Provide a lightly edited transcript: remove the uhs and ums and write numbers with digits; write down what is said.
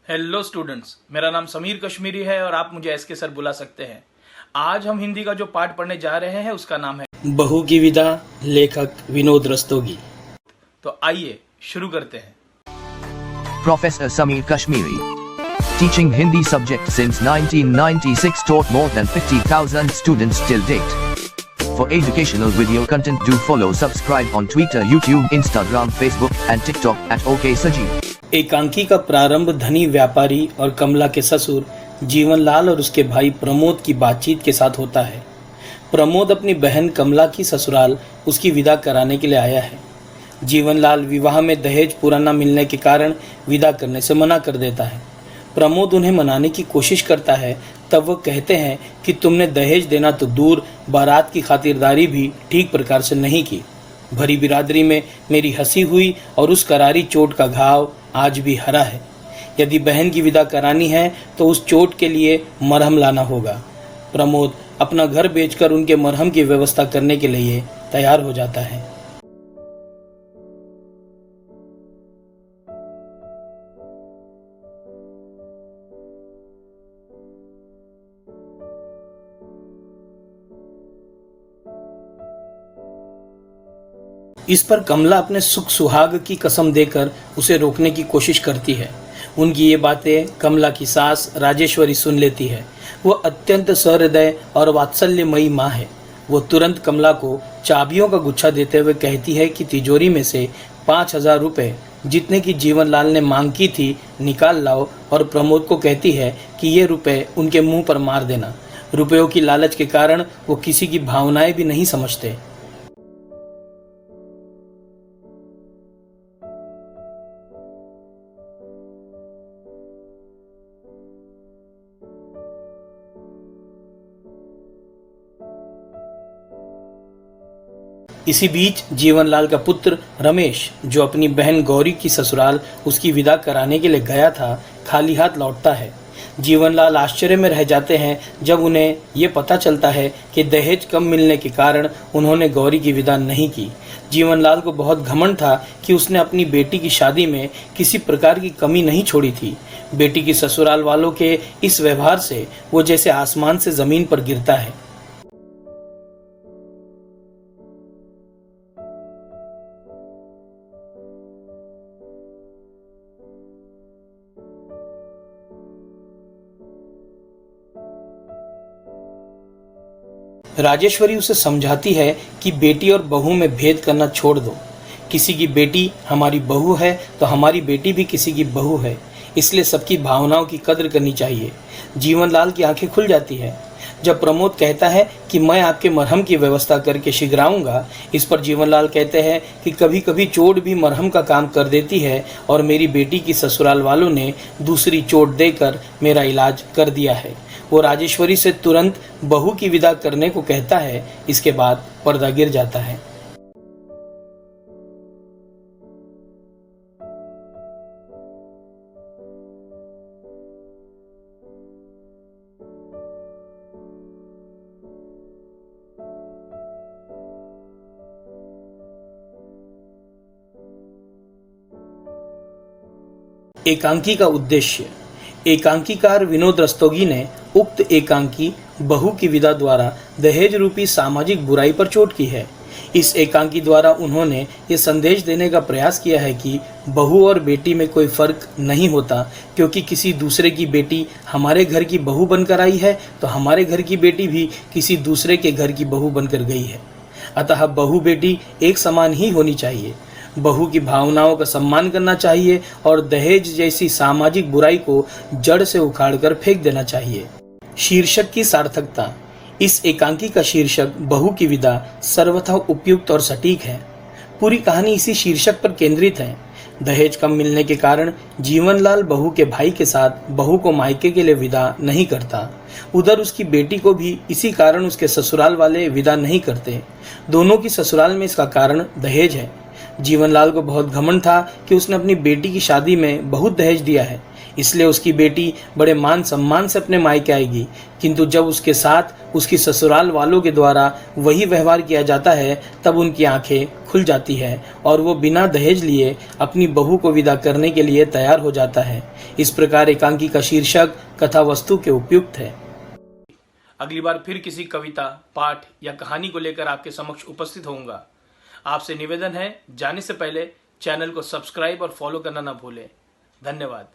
Hello students, मेरा नाम समीर कश्मीरी है और आप मुझे एसके सर बुला सकते हैं। आज हम हिंदी का जो पाठ पढ़ने जा रहे हैं उसका नाम है बहू की विदा, लेखक विनोद रस्तोगी। तो आइए शुरू करते हैं। Professor Sameer Kashmiri, teaching Hindi subject since 1996, taught more than 50,000 students till date. For educational video content, do follow, subscribe on Twitter, YouTube, Instagram, Facebook and TikTok at OK Sajeev. एकांकी का प्रारंभ धनी व्यापारी और कमला के ससुर जीवनलाल और उसके भाई प्रमोद की बातचीत के साथ होता है। प्रमोद अपनी बहन कमला की ससुराल उसकी विदा कराने के लिए आया है। जीवनलाल विवाह में दहेज पूरा न मिलने के कारण विदा करने से मना कर देता है। प्रमोद उन्हें मनाने की कोशिश करता है, तब वो कहते हैं कि तुमने दहेज देना तो दूर, बारात की खातिरदारी भी ठीक प्रकार से नहीं की। भरी बिरादरी में मेरी हंसी हुई और उस करारी चोट का घाव आज भी हरा है। यदि बहन की विदा करानी है तो उस चोट के लिए मरहम लाना होगा। प्रमोद अपना घर बेचकर उनके मरहम की व्यवस्था करने के लिए तैयार हो जाता है। इस पर कमला अपने सुख सुहाग की कसम देकर उसे रोकने की कोशिश करती है। उनकी ये बातें कमला की सास राजेश्वरी सुन लेती है। वो अत्यंत सहृदय और वात्सल्यमयी माँ है। वो तुरंत कमला को चाबियों का गुच्छा देते हुए कहती है कि तिजोरी में से 5,000 रुपये जितने की जीवनलाल ने मांग की थी निकाल लाओ, और प्रमोद को कहती है कि ये रुपए उनके मुंह पर मार देना। रुपयों की लालच के कारण वो किसी की भावनाएं भी नहीं समझते। इसी बीच जीवनलाल का पुत्र रमेश, जो अपनी बहन गौरी की ससुराल उसकी विदा कराने के लिए गया था, खाली हाथ लौटता है। जीवनलाल आश्चर्य में रह जाते हैं जब उन्हें ये पता चलता है कि दहेज कम मिलने के कारण उन्होंने गौरी की विदा नहीं की। जीवनलाल को बहुत घमंड था कि उसने अपनी बेटी की शादी में किसी प्रकार की कमी नहीं छोड़ी थी। बेटी की ससुराल वालों के इस व्यवहार से वो जैसे आसमान से जमीन पर गिरता है। राजेश्वरी उसे समझाती है कि बेटी और बहू में भेद करना छोड़ दो। किसी की बेटी हमारी बहू है तो हमारी बेटी भी किसी की बहू है, इसलिए सबकी भावनाओं की कद्र करनी चाहिए। जीवनलाल की आंखें खुल जाती है जब प्रमोद कहता है कि मैं आपके मरहम की व्यवस्था करके शीघ्र आऊँगा। इस पर जीवनलाल कहते हैं कि कभी कभी चोट भी मरहम का काम कर देती है और मेरी बेटी की ससुराल वालों ने दूसरी चोट देकर मेरा इलाज कर दिया है। वो राजेश्वरी से तुरंत बहू की विदा करने को कहता है। इसके बाद पर्दा गिर जाता है। एकांकी का उद्देश्य। एकांकीकार विनोद रस्तोगी ने उक्त एकांकी बहू की विदा द्वारा दहेज रूपी सामाजिक बुराई पर चोट की है। इस एकांकी द्वारा उन्होंने ये संदेश देने का प्रयास किया है कि बहू और बेटी में कोई फर्क नहीं होता, क्योंकि किसी दूसरे की बेटी हमारे घर की बहू बनकर आई है तो हमारे घर की बेटी भी किसी दूसरे के घर की बहू बनकर गई है। अतः बहू बेटी एक समान ही होनी चाहिए। बहू की भावनाओं का सम्मान करना चाहिए और दहेज जैसी सामाजिक बुराई को जड़ से उखाड़कर फेंक देना चाहिए। शीर्षक की सार्थकता। इस एकांकी का शीर्षक बहू की विदा सर्वथा उपयुक्त और सटीक है। पूरी कहानी इसी शीर्षक पर केंद्रित है। दहेज कम मिलने के कारण जीवनलाल बहू के भाई के साथ बहू को मायके के लिए विदा नहीं करता। उधर उसकी बेटी को भी इसी कारण उसके ससुराल वाले विदा नहीं करते। दोनों की ससुराल में इसका कारण दहेज है। जीवनलाल को बहुत घमंड था कि उसने अपनी बेटी की शादी में बहुत दहेज दिया है, इसलिए उसकी बेटी बड़े मान सम्मान से अपने मायके आएगी। किंतु जब उसके साथ उसकी ससुराल वालों के द्वारा वही व्यवहार किया जाता है तब उनकी आंखें खुल जाती है और वो बिना दहेज लिए अपनी बहू को विदा करने के लिए तैयार हो जाता है। इस प्रकार एकांकी का शीर्षक कथा वस्तु के उपयुक्त है। अगली बार फिर किसी कविता, पाठ या कहानी को लेकर आपके समक्ष उपस्थित होऊंगा। आपसे निवेदन है, जाने से पहले चैनल को सब्सक्राइब और फॉलो करना ना भूलें। धन्यवाद।